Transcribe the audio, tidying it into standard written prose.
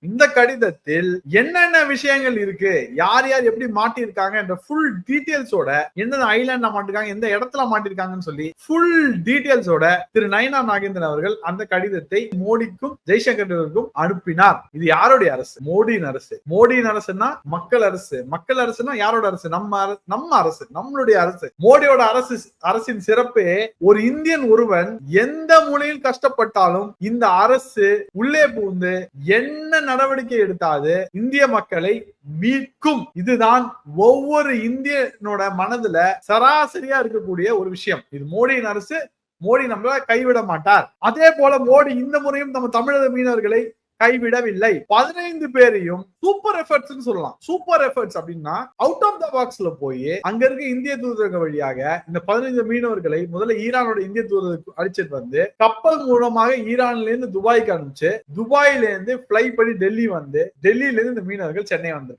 இந்த கடிதத்தில் என்னென்ன விஷயங்கள் இருக்கு, யார் யார் எப்படி மாட்டிருக்காங்க என்ற ஃபுல் டீடைல்ஸோட, எந்தெந்த ஐலாண்ட்ல மாட்டிருக்காங்க, எந்த இடத்துல மாட்டிருக்காங்கன்னு சொல்லி ஃபுல் டீடைல்ஸோட திரு நயினா நாகேந்திரன் அவர்கள் அந்த கடிதத்தை மோடிக்கும் ஜெய்சங்கருக்கும் அனுப்பினார். இது யாருடைய அரசு? மோடியின் அரசு. மோடியின் அரசுனா மக்கள் அரசு. மக்கள் அரசுனா யாரோட அரசு? நம்ம அரசு, நம்மளுடைய அரசு. மோடியோட அரசின் சிறப்பே ஒரு இந்தியன் ஒருவன் எந்த மூலையில் கஷ்டப்பட்டாலும் இந்த அரசு உள்ளே புகுந்து என்ன நடவடிக்கை எடுத்தாது இந்திய மக்களை மீட்கும். இதுதான் ஒவ்வொரு இந்தியனோட மனதுல சராசரியா இருக்கக்கூடிய ஒரு விஷயம். இது மோடியின் அரசு. மோடி நம்மள கைவிட மாட்டார். அதே போல மோடி இந்த முறையும் நம்ம தமிழக மீனவர்களை கைவிடவில்லை. 15 பேரையும் சூப்பர் எஃபர்ட்ஸ் சொல்லலாம். சூப்பர் எஃபர்ட்ஸ் அப்படின்னா அவுட் ஆஃப் த பாக்ஸ்ல போய் அங்க இருக்க இந்திய தூதரக வழியாக இந்த 15 மீனவர்களை முதல்ல ஈரானோட இந்திய தூதரக அழைச்சிட்டு வந்து கப்பல் மூலமாக ஈரான்ல இருந்து துபாய்க்கு அனுப்பிச்சு, துபாயில இருந்து பிளை பண்ணி டெல்லி வந்து, டெல்லியில இருந்து இந்த மீனவர்கள் சென்னை வந்து